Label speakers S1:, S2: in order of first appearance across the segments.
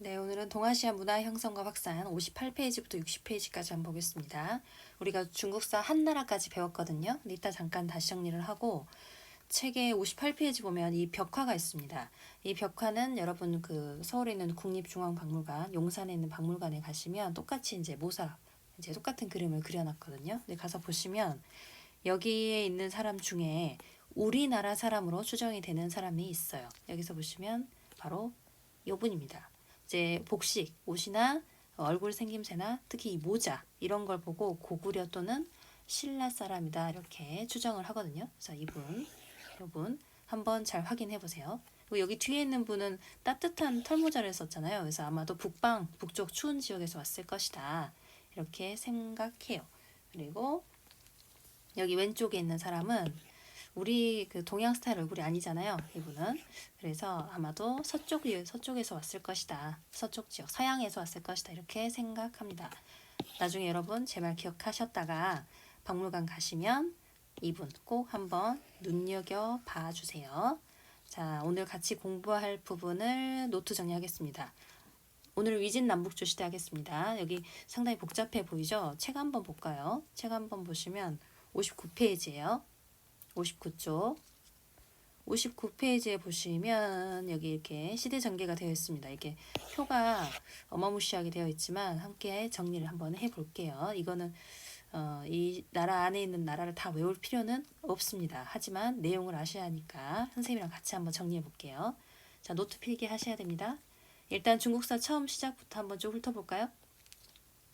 S1: 네, 오늘은 동아시아 문화 형성과 확산 58페이지부터 60페이지까지 한번 보겠습니다. 우리가 중국사 한나라까지 배웠거든요. 근데 이따 잠깐 다시 정리를 하고 책의 58페이지 보면 이 벽화가 있습니다. 이 벽화는 여러분 그 서울에 있는 국립중앙박물관, 용산에 있는 박물관에 가시면 똑같이 이제 모사, 이제 똑같은 그림을 그려놨거든요. 근데 가서 보시면 여기에 있는 사람 중에 우리나라 사람으로 추정이 되는 사람이 있어요. 여기서 보시면 바로 이분입니다. 이제 복식, 옷이나 얼굴 생김새나 특히 이 모자 이런 걸 보고 고구려 또는 신라 사람이다 이렇게 추정을 하거든요. 그래서 이분 한번 잘 확인해 보세요. 그리고 여기 뒤에 있는 분은 따뜻한 털모자를 썼잖아요. 그래서 아마도 북쪽 추운 지역에서 왔을 것이다. 이렇게 생각해요. 그리고 여기 왼쪽에 있는 사람은 우리 그 동양 스타일 얼굴이 아니잖아요. 이분은. 그래서 아마도 서쪽에서 왔을 것이다. 서쪽 지역, 서양에서 왔을 것이다. 이렇게 생각합니다. 나중에 여러분 제 말 기억하셨다가 박물관 가시면 이분 꼭 한번 눈여겨 봐 주세요. 자, 오늘 같이 공부할 부분을 노트 정리하겠습니다. 오늘 위진 남북조 시대 하겠습니다. 여기 상당히 복잡해 보이죠? 책 한번 볼까요? 책 한번 보시면 59페이지예요. 59쪽. 59페이지에 보시면 여기 이렇게 시대 전개가 되어 있습니다. 이게 표가 어마무시하게 되어 있지만 함께 정리를 한번 해볼게요. 이거는 이 나라 안에 있는 나라를 다 외울 필요는 없습니다. 하지만 내용을 아셔야 하니까 선생님이랑 같이 한번 정리해 볼게요. 자, 노트 필기 하셔야 됩니다. 일단 중국사 처음 시작부터 한번 좀 훑어볼까요?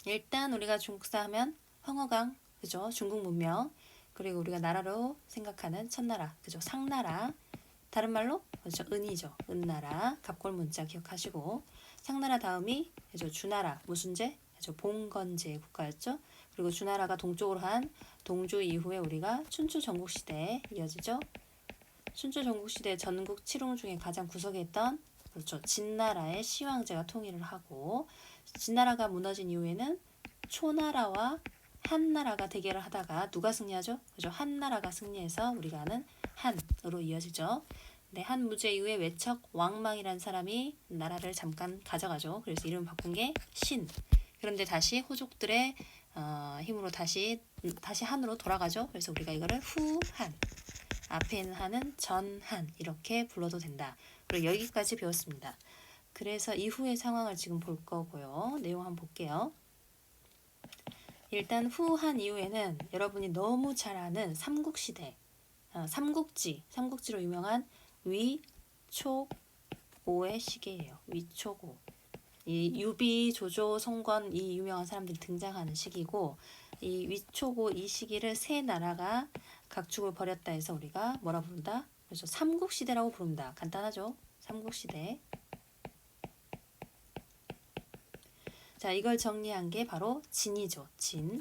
S1: 일단 우리가 중국사 하면 황허강, 그죠? 중국 문명, 그리고 우리가 나라로 생각하는 첫나라, 그죠? 상나라, 다른 말로 그죠? 은이죠. 은나라, 갑골문자 기억하시고, 상나라 다음이 그죠? 주나라, 무슨 제? 그죠? 봉건제 국가였죠. 그리고 주나라가 동쪽으로 한 동주 이후에 우리가 춘추 전국시대에 이어지죠. 춘추 전국시대 전국 칠흥 중에 가장 구석에 있던 그렇죠. 진나라의 시황제가 통일을 하고 진나라가 무너진 이후에는 초나라와 한나라가 대결을 하다가 누가 승리하죠? 그죠? 한나라가 승리해서 우리가 아는 한으로 이어지죠. 네, 한 무제 이후에 외척 왕망이라는 사람이 나라를 잠깐 가져가죠. 그래서 이름 바꾼 게 신. 그런데 다시 호족들의 힘으로 다시 한으로 돌아가죠. 그래서 우리가 이거를 후한, 앞에 있는 한은 전한 이렇게 불러도 된다. 그리고 여기까지 배웠습니다. 그래서 이후의 상황을 지금 볼 거고요. 내용 한번 볼게요. 일단 후한 이후에는 여러분이 너무 잘 아는 삼국시대, 삼국지로 유명한 위촉오의 시기예요. 위촉오. 이 유비, 조조, 송건 이 유명한 사람들이 등장하는 시기고 이 위촉오 이 시기를 세 나라가 각축을 벌였다 해서 우리가 뭐라 부른다? 그래서 삼국시대라고 부릅니다. 간단하죠? 삼국시대. 자, 이걸 정리한 게 바로 진이죠. 진.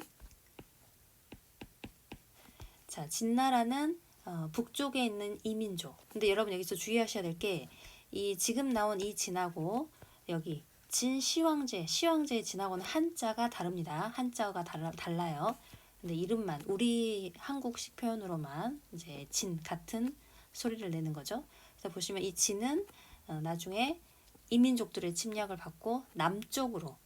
S1: 자, 진나라는 북쪽에 있는 이민족. 근데 여러분 여기서 주의하셔야 될 게 이 지금 나온 이 진하고 여기 시황제의 진하고는 한자가 다릅니다. 한자가 달라요. 근데 이름만 우리 한국식 표현으로만 이제 진 같은 소리를 내는 거죠. 그래서 보시면 이 진은 나중에 이민족들의 침략을 받고 남쪽으로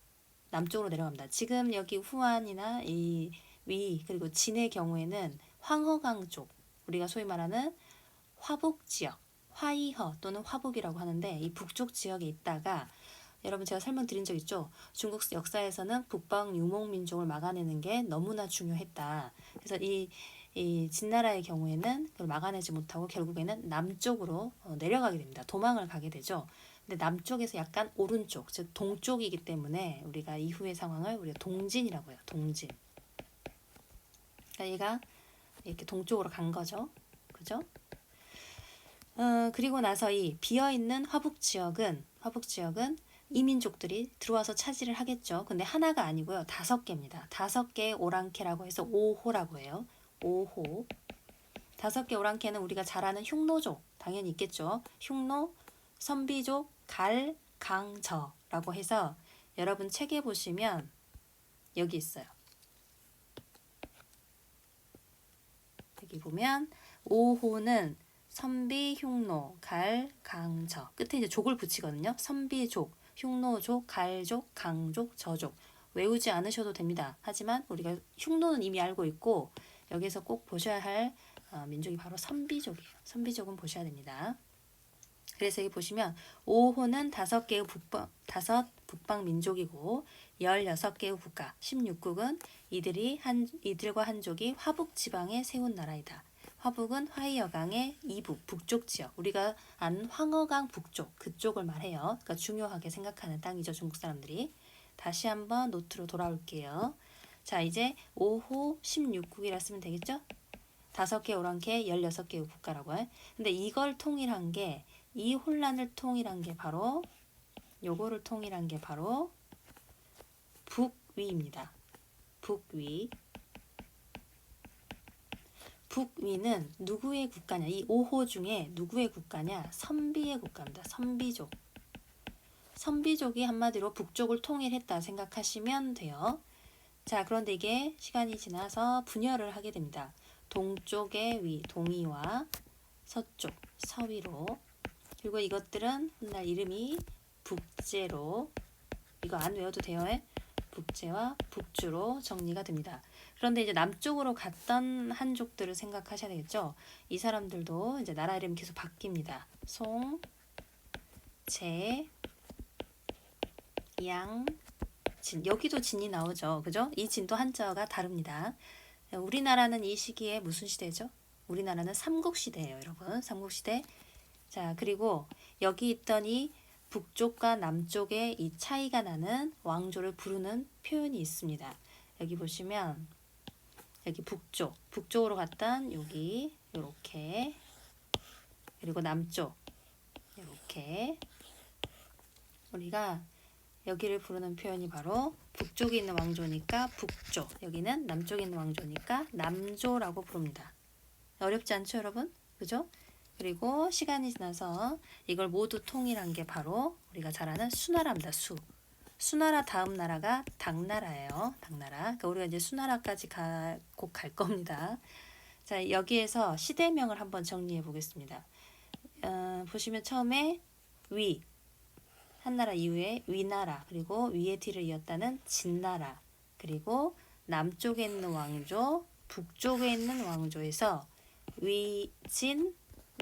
S1: 내려갑니다. 지금 여기 후안이나 이 위 그리고 진의 경우에는 황허강 쪽 우리가 소위 말하는 화북 지역 화이허 또는 화북이라고 하는데 이 북쪽 지역에 있다가 여러분 제가 설명드린 적 있죠. 중국 역사에서는 북방 유목민족을 막아내는 게 너무나 중요했다. 그래서 이 진나라의 경우에는 그걸 막아내지 못하고 결국에는 남쪽으로 내려가게 됩니다. 도망을 가게 되죠. 근데 남쪽에서 약간 오른쪽, 즉 동쪽이기 때문에 우리가 이후의 상황을 우리가 동진이라고 해요. 동진. 그러니까 얘가 이렇게 동쪽으로 간 거죠. 그죠? 그리고 나서 이 비어있는 화북 지역은 이민족들이 들어와서 차지를 하겠죠. 근데 하나가 아니고요. 5개입니다. 5개의 오랑캐라고 해서 5호라고 해요. 5호. 5개 오랑캐는 우리가 잘 아는 흉노족 당연히 있겠죠. 흉노, 선비족, 갈, 강, 저라고 해서 여러분 책에 보시면 여기 있어요. 여기 보면 5호는 선비, 흉노, 갈, 강, 저 끝에 이제 족을 붙이거든요. 선비족, 흉노족, 갈족, 강족, 저족. 외우지 않으셔도 됩니다. 하지만 우리가 흉노는 이미 알고 있고 여기서 꼭 보셔야 할 민족이 바로 선비족이에요. 선비족은 보셔야 됩니다. 그래서 여기 보시면 5호는 5개의 북방 민족이고 16개의 국가, 16국은 이들과 한족이 화북 지방에 세운 나라이다. 화북은 화이여강의 이북, 북쪽 지역. 우리가 아는 황허강 북쪽, 그쪽을 말해요. 그러니까 중요하게 생각하는 땅이죠, 중국 사람들이. 다시 한번 노트로 돌아올게요. 자, 이제 5호 16국이라 쓰면 되겠죠? 5개 오랑캐 16개의 국가라고 해. 근데 이걸 통일한 게, 이 혼란을 통일한 게 바로, 요거를 통일한 게 바로 북위입니다. 북위. 북위는 누구의 국가냐? 이 5호 중에 누구의 국가냐? 선비의 국가입니다. 선비족. 선비족이 한마디로 북쪽을 통일했다 생각하시면 돼요. 자, 그런데 이게 시간이 지나서 분열을 하게 됩니다. 동쪽의 위, 동위와 서쪽, 서위로. 그리고 이것들은 훗날 이름이 북제로, 이거 안 외워도 돼요. 북제와 북주로 정리가 됩니다. 그런데 이제 남쪽으로 갔던 한족들을 생각하셔야 되겠죠. 이 사람들도 이제 나라 이름이 계속 바뀝니다. 송, 제, 양, 진. 여기도 진이 나오죠. 그죠? 이 진도 한자가 다릅니다. 우리나라는 이 시기에 무슨 시대죠? 우리나라는 삼국시대예요, 여러분. 삼국시대. 자, 그리고 여기 있던 이 북쪽과 남쪽의 이 차이가 나는 왕조를 부르는 표현이 있습니다. 여기 보시면 여기 북쪽으로 갔던 여기 요렇게, 그리고 남쪽 요렇게, 우리가 여기를 부르는 표현이 바로 북쪽에 있는 왕조니까 북조, 여기는 남쪽에 있는 왕조니까 남조라고 부릅니다. 어렵지 않죠, 여러분? 그죠? 그리고 시간이 지나서 이걸 모두 통일한 게 바로 우리가 잘 아는 수나라입니다. 수나라 다음 나라가 당나라예요. 당나라. 그러니까 우리가 이제 수나라까지 곧 갈 겁니다. 자, 여기에서 시대명을 한번 정리해 보겠습니다. 보시면 처음에 위, 한나라 이후에 위나라, 그리고 위의 뒤를 이었다는 진나라, 그리고 남쪽에 있는 왕조, 북쪽에 있는 왕조에서 위진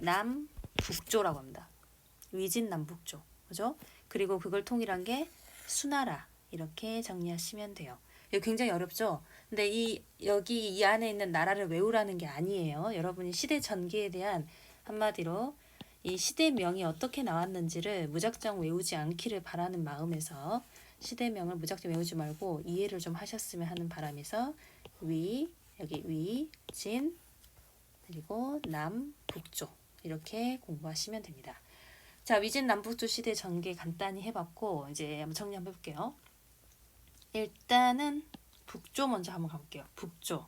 S1: 남북조라고 합니다. 위진 남북조, 그죠? 그리고 그걸 통일한 게 수나라, 이렇게 정리하시면 돼요. 이거 굉장히 어렵죠? 근데 여기 이 안에 있는 나라를 외우라는 게 아니에요. 여러분이 시대 전개에 대한 한마디로 이 시대명이 어떻게 나왔는지를 무작정 외우지 않기를 바라는 마음에서 시대명을 무작정 외우지 말고 이해를 좀 하셨으면 하는 바람에서 여기 위, 진, 그리고 남, 북조 이렇게 공부하시면 됩니다. 자, 위진 남북조 시대 전개 간단히 해봤고 이제 한번 정리 한번 해볼게요. 일단은 북조 먼저 한번 가볼게요. 북조.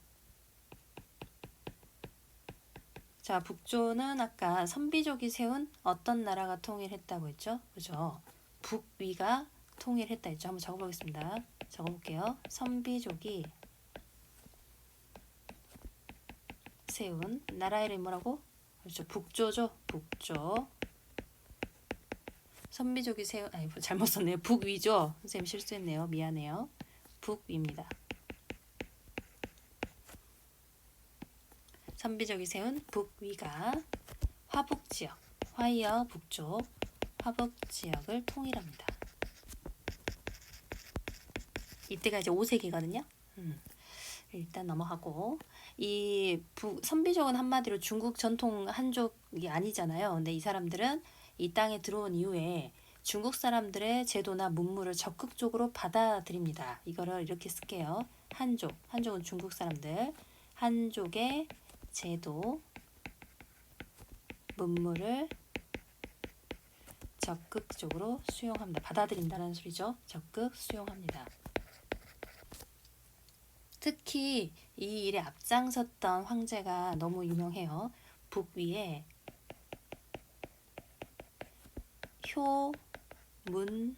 S1: 자, 북조는 아까 선비족이 세운 어떤 나라가 통일했다고 했죠? 그죠? 북위가 통일했다 했죠? 한번 적어보겠습니다. 적어볼게요. 선비족이 세운 나라 이름이 뭐라고? 그렇죠. 북조죠. 북조. 선비족이 세운, 잘못 썼네요. 북위죠. 선생님 실수했네요. 미안해요. 북위입니다. 선비족이 세운 북위가 화북지역, 화이어 북쪽 화북지역을 통일합니다. 이때가 이제 5세기거든요. 일단 넘어가고, 이 선비족은 한마디로 중국 전통 한족이 아니잖아요. 근데 이 사람들은 이 땅에 들어온 이후에 중국 사람들의 제도나 문물을 적극적으로 받아들입니다. 이거를 이렇게 쓸게요. 한족은 중국 사람들, 한족의 제도, 문물을 적극적으로 수용합니다. 받아들인다는 소리죠. 적극 수용합니다. 특히 이 일에 앞장섰던 황제가 너무 유명해요. 북위에 효문제입니다.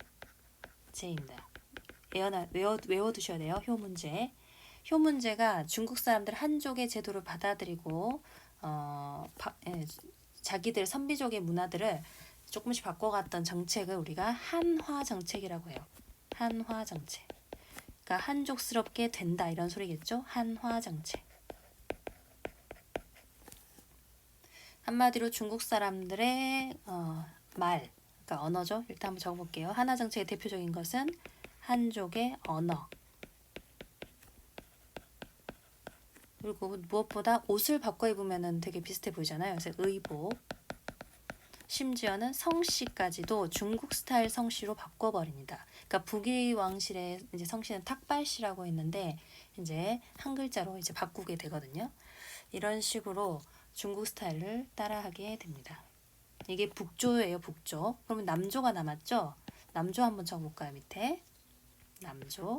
S1: 외워두셔야 돼요. 효문제. 효문제가 중국 사람들 한족의 제도를 받아들이고 자기들 선비족의 문화들을 조금씩 바꿔갔던 정책을 우리가 한화 정책이라고 해요. 한화 정책. 그러니까 한족스럽게 된다 이런 소리겠죠. 한화 정책. 한마디로 중국 사람들의 말, 그러니까 언어죠. 일단 한번 적어볼게요. 한화 정책의 대표적인 것은 한족의 언어. 그리고 무엇보다 옷을 바꿔 입으면 되게 비슷해 보이잖아요. 그래서 의복. 심지어는 성씨까지도 중국 스타일 성씨로 바꿔버립니다. 그러니까 북위 왕실의 이제 성씨는 탁발씨라고 했는데 이제 한 글자로 이제 바꾸게 되거든요. 이런 식으로 중국 스타일을 따라하게 됩니다. 이게 북조예요, 북조. 그러면 남조가 남았죠? 남조 한번 적어볼까요, 밑에? 남조.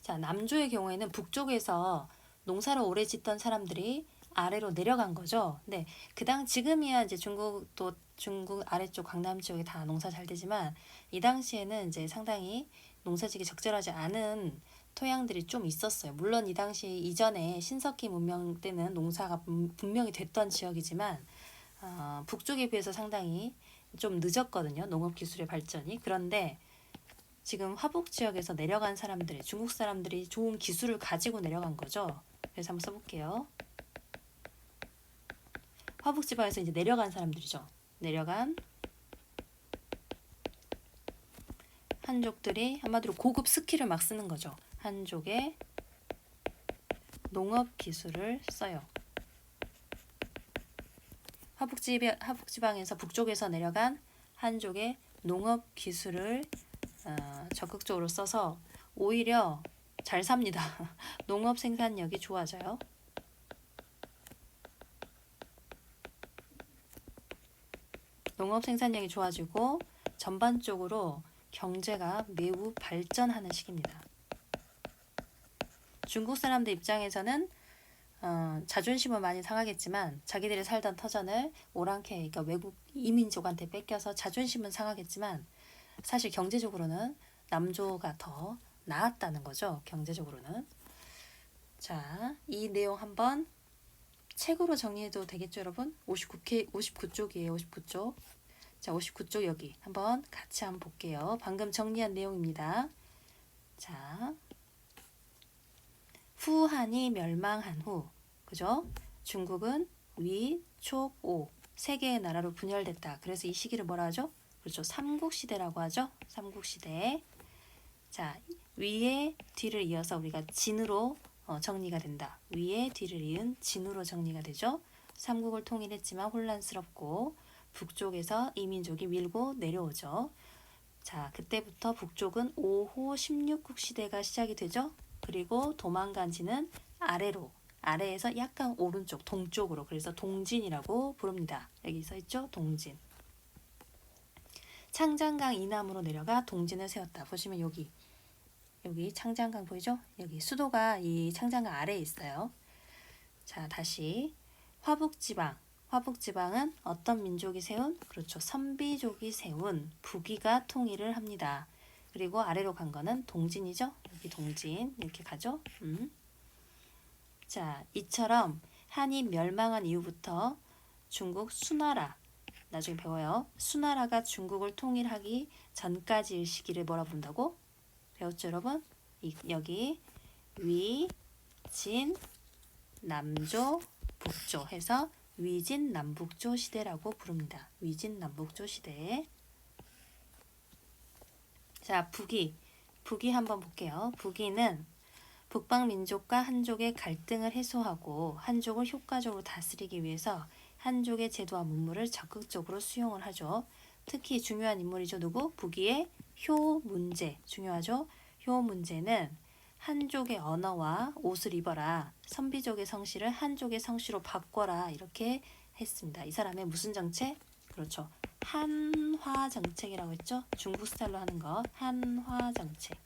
S1: 자, 남조의 경우에는 북쪽에서 농사를 오래 짓던 사람들이 아래로 내려간 거죠. 네, 지금이야 이제 중국 아래쪽 강남 지역이 다 농사 잘 되지만 이 당시에는 이제 상당히 농사지기 적절하지 않은 토양들이 좀 있었어요. 물론 이 당시 이전에 신석기 문명 때는 농사가 분명히 됐던 지역이지만 북쪽에 비해서 상당히 좀 늦었거든요. 농업 기술의 발전이. 그런데 지금 화북 지역에서 내려간 사람들이 중국 사람들이 좋은 기술을 가지고 내려간 거죠. 그래서 한번 써볼게요. 화북 지방에서 이제 내려간 사람들이죠. 내려간 한족들이 한마디로 고급 스킬을 막 쓰는 거죠. 한족의 농업 기술을 써요. 화북지방에서 북쪽에서 내려간 한족의 농업 기술을 적극적으로 써서 오히려 잘 삽니다. 농업 생산력이 좋아져요. 농업 생산력이 좋아지고 전반적으로 경제가 매우 발전하는 시기입니다. 중국 사람들 입장에서는 자존심은 많이 상하겠지만 자기들이 살던 터전을 오랑캐, 그러니까 외국 이민족한테 뺏겨서 자존심은 상하겠지만 사실 경제적으로는 남조가 더 나았다는 거죠. 경제적으로는. 자, 이 내용 한번 책으로 정리해도 되겠죠, 여러분? 59쪽이에요. 59쪽. 자, 59쪽 여기 한번 같이 한번 볼게요. 방금 정리한 내용입니다. 자, 후한이 멸망한 후, 그죠? 중국은 위, 촉, 오 세 개의 나라로 분열됐다. 그래서 이 시기를 뭐라 하죠? 그렇죠. 삼국시대라고 하죠. 삼국시대. 자, 위에 뒤를 이어서 우리가 진으로 정리가 된다. 위에 뒤를 이은 진으로 정리가 되죠. 삼국을 통일했지만 혼란스럽고 북쪽에서 이민족이 밀고 내려오죠. 자, 그때부터 북쪽은 5호 16국 시대가 시작이 되죠. 그리고 도망간 지는 아래에서 약간 오른쪽 동쪽으로, 그래서 동진이라고 부릅니다. 여기 써있죠. 동진. 창장강 이남으로 내려가 동진을 세웠다. 보시면 여기 창장강 보이죠? 여기 수도가 이 창장강 아래에 있어요. 자, 다시 화북지방은 어떤 민족이 세운? 그렇죠. 선비족이 세운 북위가 통일을 합니다. 그리고 아래로 간 거는 동진이죠. 여기 동진 이렇게 가죠. 자, 이처럼 한이 멸망한 이후부터 중국 수나라, 나중에 배워요. 수나라가 중국을 통일하기 전까지의 시기를 뭐라 부른다고? 배웠죠, 여러분? 여기 위, 진, 남조, 북조 해서 위진 남북조 시대라고 부릅니다. 위진 남북조 시대. 자, 북위 한번 볼게요. 북위는 북방 민족과 한족의 갈등을 해소하고 한족을 효과적으로 다스리기 위해서 한족의 제도와 문물을 적극적으로 수용을 하죠. 특히 중요한 인물이죠. 누구? 북위의 효문제. 중요하죠. 효문제는 한족의 언어와 옷을 입어라. 선비족의 성씨를 한족의 성씨로 바꿔라. 이렇게 했습니다. 이 사람의 무슨 정책? 그렇죠. 한화 정책이라고 했죠. 중국 스타일로 하는 거. 한화 정책.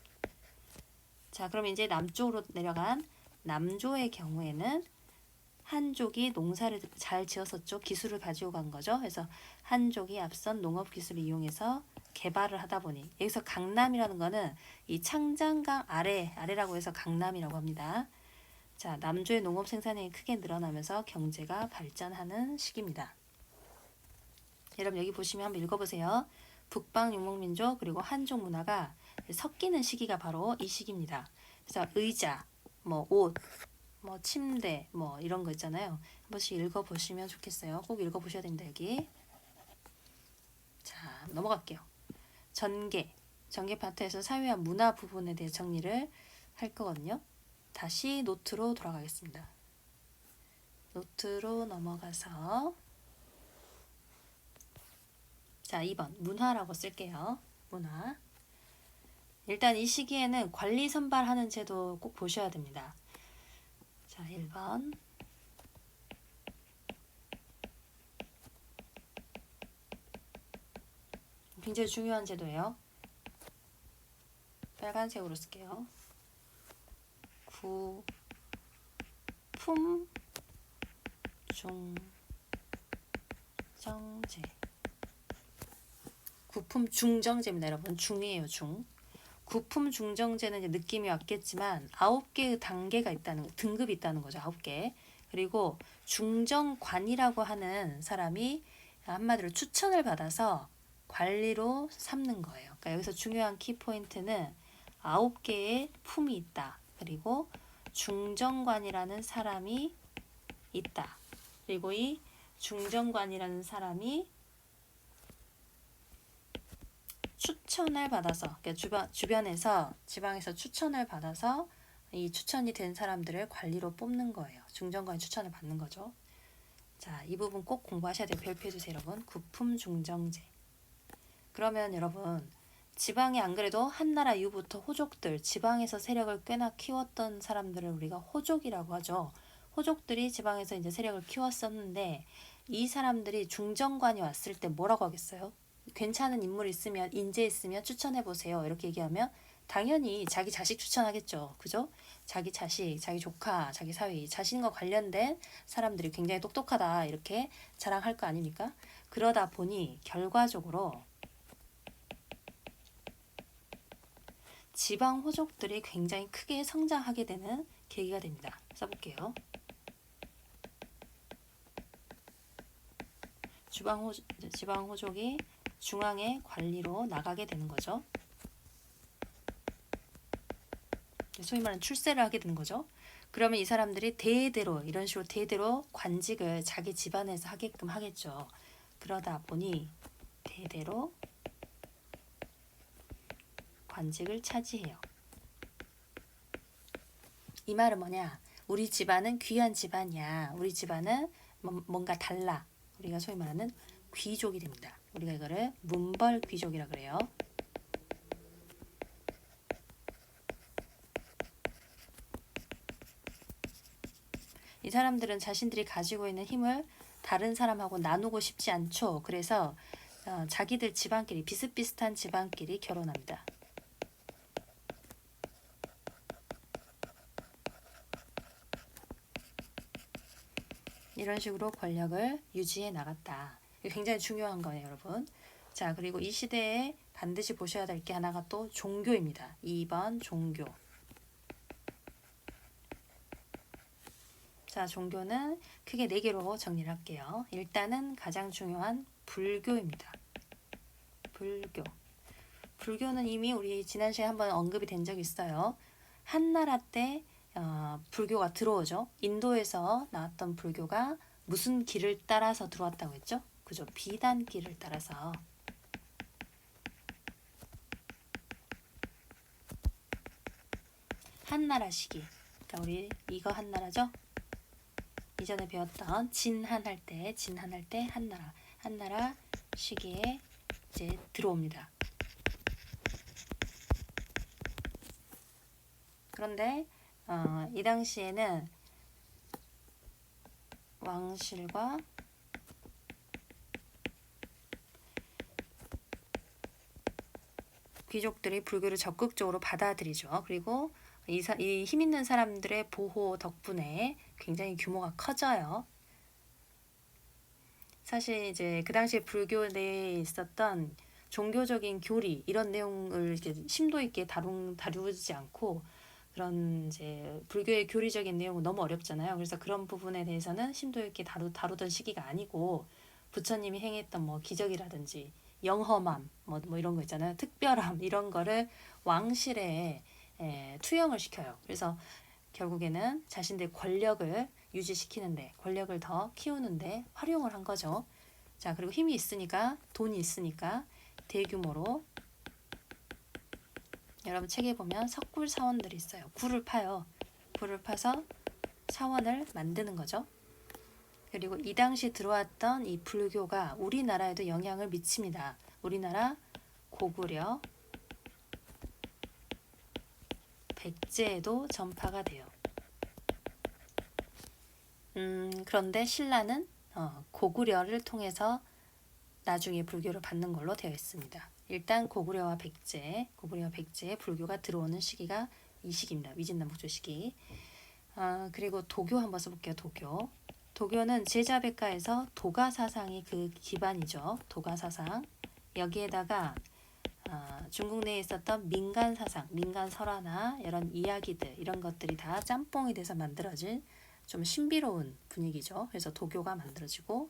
S1: 자, 그럼 이제 남쪽으로 내려간 남조의 경우에는 한족이 농사를 잘 지었었죠. 기술을 가지고 간 거죠. 그래서 한족이 앞선 농업 기술을 이용해서 개발을 하다 보니 여기서 강남이라는 거는 이 창장강 아래라고 해서 강남이라고 합니다. 자, 남조의 농업 생산량이 크게 늘어나면서 경제가 발전하는 시기입니다. 여러분 여기 보시면 한번 읽어보세요. 북방 유목민족 그리고 한족 문화가 섞이는 시기가 바로 이 시기입니다. 그래서 의자, 뭐 옷, 뭐 침대, 뭐 이런 거 있잖아요. 한 번씩 읽어보시면 좋겠어요. 꼭 읽어보셔야 됩니다. 여기. 자, 넘어갈게요. 전개 파트에서 사회와 문화 부분에 대해 정리를 할 거거든요. 다시 노트로 돌아가겠습니다. 노트로 넘어가서 자, 2번 문화라고 쓸게요. 문화. 일단 이 시기에는 관리 선발하는 제도 꼭 보셔야 됩니다. 자, 1번. 굉장히 중요한 제도예요. 빨간색으로 쓸게요. 구품 중정제. 구품 중정제입니다. 여러분. 중이에요. 중. 구품 중정제는 이제 느낌이 왔겠지만 9개의 단계가 있다는 등급이 있다는 거죠. 9개. 그리고 중정관이라고 하는 사람이 한마디로 추천을 받아서 관리로 삼는 거예요. 그러니까 여기서 중요한 키포인트는 9개의 품이 있다. 그리고 중정관이라는 사람이 있다. 그리고 이 중정관이라는 사람이 추천을 받아서 그러니까 주변에서 지방에서 추천을 받아서 이 추천이 된 사람들을 관리로 뽑는 거예요. 중정관이 추천을 받는 거죠. 자, 이 부분 꼭 공부하셔야 돼요. 별표해 주세요, 여러분. 구품 중정제. 그러면 여러분 지방이 안 그래도 한나라 이후부터 호족들, 지방에서 세력을 꽤나 키웠던 사람들을 우리가 호족이라고 하죠. 호족들이 지방에서 이제 세력을 키웠었는데 이 사람들이 중정관이 왔을 때 뭐라고 하겠어요? 괜찮은 인물 있으면 인재 있으면 추천해 보세요. 이렇게 얘기하면 당연히 자기 자식 추천하겠죠. 그죠? 자기 자식, 자기 조카, 자기 사위, 자신과 관련된 사람들이 굉장히 똑똑하다 이렇게 자랑할 거 아닙니까? 그러다 보니 결과적으로 지방 호족들이 굉장히 크게 성장하게 되는 계기가 됩니다. 써볼게요. 지방 호족이 중앙의 관리로 나가게 되는 거죠. 소위 말하는 출세를 하게 되는 거죠. 그러면 이 사람들이 대대로 이런 식으로 대대로 관직을 자기 집안에서 하게끔 하겠죠. 그러다 보니 대대로 관직을 차지해요. 이 말은 뭐냐? 우리 집안은 귀한 집안이야. 우리 집안은 뭔가 달라. 우리가 소위 말하는 귀족이 됩니다. 우리가 이거를 문벌 귀족이라 그래요. 이 사람들은 자신들이 가지고 있는 힘을 다른 사람하고 나누고 싶지 않죠. 그래서 자기들 집안끼리 비슷비슷한 집안끼리 결혼합니다. 이런 식으로 권력을 유지해 나갔다. 굉장히 중요한 거예요, 여러분. 자, 그리고 이 시대에 반드시 보셔야 될 게 하나가 또 종교입니다. 2번 종교. 자, 종교는 크게 4개로 정리를 할게요. 일단은 가장 중요한 불교입니다. 불교. 불교는 이미 우리 지난 시간에 한번 언급이 된 적이 있어요. 한나라 때 불교가 들어오죠. 인도에서 나왔던 불교가 무슨 길을 따라서 들어왔다고 했죠? 그죠? 비단길을 따라서. 한나라 시기. 그러니까 우리 이거 한나라죠? 이전에 배웠던 진한 할 때 한나라 시기에 이제 들어옵니다. 그런데 이 당시에는 왕실과 귀족들이 불교를 적극적으로 받아들이죠. 그리고 이 힘 있는 사람들의 보호 덕분에 굉장히 규모가 커져요. 사실 이제 그 당시에 불교 내에 있었던 종교적인 교리 이런 내용을 이렇게 심도 있게 다루지 않고 그런 이제 불교의 교리적인 내용은 너무 어렵잖아요. 그래서 그런 부분에 대해서는 심도 있게 다루던 시기가 아니고 부처님이 행했던 뭐 기적이라든지 영험함 뭐 이런 거 있잖아요. 특별함 이런 거를 왕실에 투영을 시켜요. 그래서 결국에는 자신들의 권력을 유지시키는데, 권력을 더 키우는데 활용을 한 거죠. 자, 그리고 힘이 있으니까, 돈이 있으니까 대규모로, 여러분 책에 보면 석굴 사원들이 있어요. 굴을 파요. 굴을 파서 사원을 만드는 거죠. 그리고 이 당시 들어왔던 이 불교가 우리나라에도 영향을 미칩니다. 우리나라 고구려, 백제에도 전파가 돼요. 그런데 신라는 고구려를 통해서 나중에 불교를 받는 걸로 되어 있습니다. 일단 고구려와 백제의 불교가 들어오는 시기가 이 시기입니다. 위진남북조 시기. 그리고 도교 한번 써볼게요. 도교는 제자백가에서 도가 사상이 그 기반이죠. 도가 사상. 여기에다가 중국 내에 있었던 민간 사상, 민간 설화나 이런 이야기들, 이런 것들이 다 짬뽕이 돼서 만들어진 좀 신비로운 분위기죠. 그래서 도교가 만들어지고,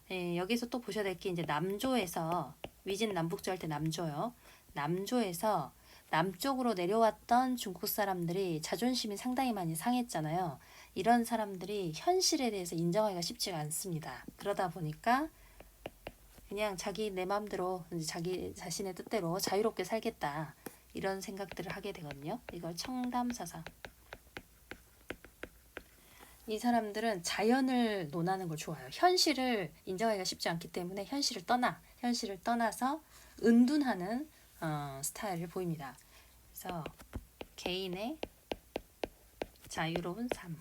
S1: 여기서 또 보셔야 될 게 이제 남조에서, 위진 남북조 할 때 남조요. 남조에서 남쪽으로 내려왔던 중국 사람들이 자존심이 상당히 많이 상했잖아요. 이런 사람들이 현실에 대해서 인정하기가 쉽지가 않습니다. 그러다 보니까 그냥 내 맘대로, 자기 자신의 뜻대로 자유롭게 살겠다, 이런 생각들을 하게 되거든요. 이걸 청담사상. 이 사람들은 자연을 논하는 걸 좋아해요. 현실을 인정하기가 쉽지 않기 때문에 현실을 떠나서 은둔하는 스타일을 보입니다. 그래서 개인의 자유로운 삶.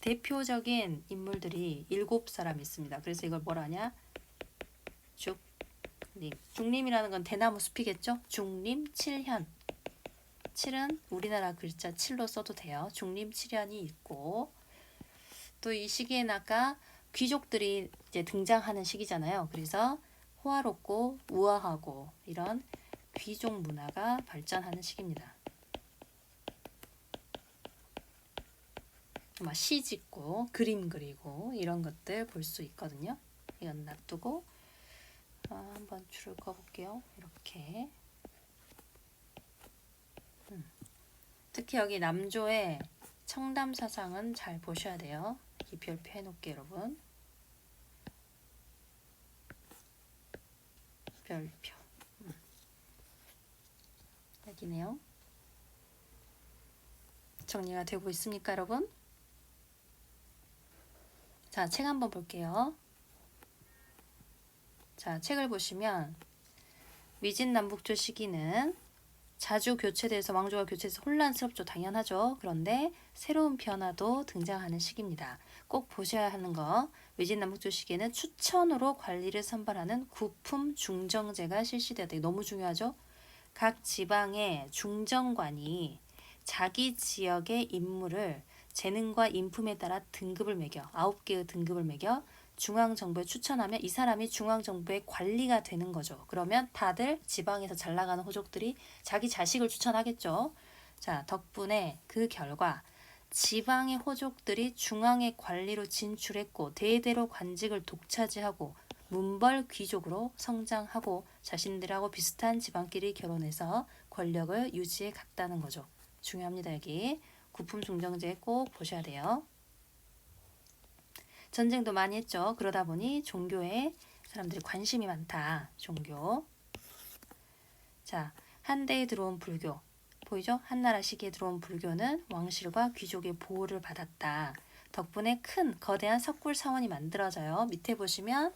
S1: 대표적인 인물들이 7사람 있습니다. 그래서 이걸 뭐라 하냐? 죽림. 죽림이라는 건 대나무 숲이겠죠? 죽림, 칠현. 칠은 우리나라 글자 칠로 써도 돼요. 죽림, 칠현이 있고, 또 이 시기에는 아까 귀족들이 이제 등장하는 시기잖아요. 그래서 호화롭고 우아하고 이런 귀족 문화가 발전하는 시기입니다. 막 시 짓고 그림 그리고 이런 것들 볼 수 있거든요. 이건 놔두고 한번 줄을 그어볼게요. 이렇게. 특히 여기 남조의 청담사상은 잘 보셔야 돼요. 이 별표 해놓을게요, 여러분. 별표. 여기네요. 정리가 되고 있습니까, 여러분? 자, 책 한번 볼게요. 자, 책을 보시면 위진남북조 시기는 자주 교체돼서, 왕조가 교체돼서 혼란스럽죠. 당연하죠. 그런데 새로운 변화도 등장하는 시기입니다. 꼭 보셔야 하는 거, 위진남북조 시기에는 추천으로 관리를 선발하는 구품 중정제가 실시되었다. 너무 중요하죠. 각 지방의 중정관이 자기 지역의 인물을 재능과 인품에 따라 등급을 매겨, 9개의 등급을 매겨 중앙정부에 추천하면 이 사람이 중앙정부의 관리가 되는 거죠. 그러면 다들 지방에서 잘 나가는 호족들이 자기 자식을 추천하겠죠. 자, 덕분에 그 결과 지방의 호족들이 중앙의 관리로 진출했고 대대로 관직을 독차지하고 문벌 귀족으로 성장하고 자신들하고 비슷한 지방끼리 결혼해서 권력을 유지해 갔다는 거죠. 중요합니다. 여기 구품 중정제 꼭 보셔야 돼요. 전쟁도 많이 했죠. 그러다 보니 종교에 사람들이 관심이 많다. 종교. 자, 한대에 들어온 불교. 보이죠? 한나라 시기에 들어온 불교는 왕실과 귀족의 보호를 받았다. 덕분에 큰 거대한 석굴 사원이 만들어져요. 밑에 보시면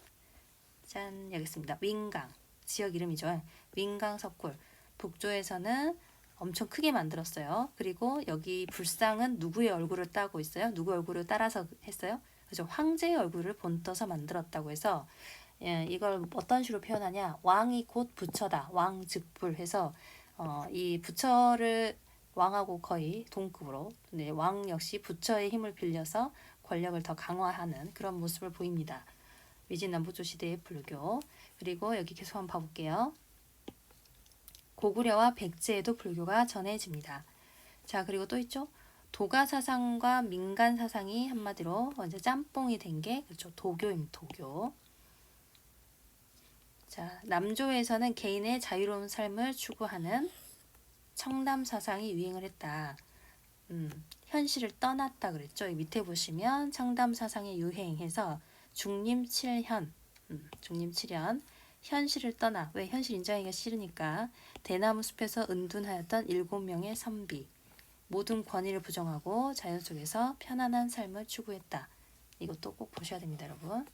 S1: 짠, 여기 있습니다. 윙강. 지역 이름이죠. 윙강 석굴. 북조에서는 엄청 크게 만들었어요. 그리고 여기 불상은 누구의 얼굴을 따고 있어요? 누구 얼굴을 따라서 했어요? 그죠? 황제의 얼굴을 본떠서 만들었다고 해서, 이걸 어떤 식으로 표현하냐? 왕이 곧 부처다. 왕즉불 해서 이 부처를 왕하고 거의 동급으로, 네, 왕 역시 부처의 힘을 빌려서 권력을 더 강화하는 그런 모습을 보입니다. 위진남북조 시대의 불교. 그리고 여기 계속 한번 봐볼게요. 고구려와 백제에도 불교가 전해집니다. 자, 그리고 또 있죠. 도가 사상과 민간 사상이 한마디로 이제 짬뽕이 된 게 그렇죠. 도교입니다. 도교. 자, 남조에서는 개인의 자유로운 삶을 추구하는 청담 사상이 유행을 했다. 현실을 떠났다 그랬죠. 이 밑에 보시면 청담 사상이 유행해서 중림칠현, 중림칠현, 현실을 떠나, 왜 현실 인정하기가 싫으니까 대나무 숲에서 은둔하였던 7명의 선비, 모든 권위를 부정하고 자연 속에서 편안한 삶을 추구했다. 이것도 꼭 보셔야 됩니다, 여러분.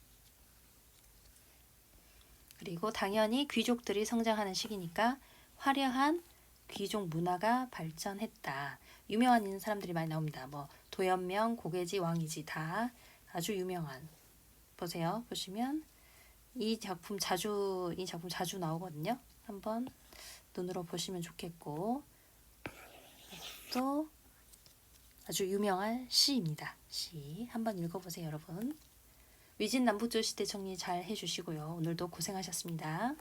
S1: 그리고 당연히 귀족들이 성장하는 시기니까 화려한 귀족 문화가 발전했다. 유명한 사람들이 많이 나옵니다. 뭐 도연명, 고개지, 왕이지 다 아주 유명한. 보세요. 보시면 이 작품 자주 나오거든요. 한번 눈으로 보시면 좋겠고 또 아주 유명한 시입니다. 시 한번 읽어보세요, 여러분. 위진 남북조 시대 정리 잘 해주시고요. 오늘도 고생하셨습니다.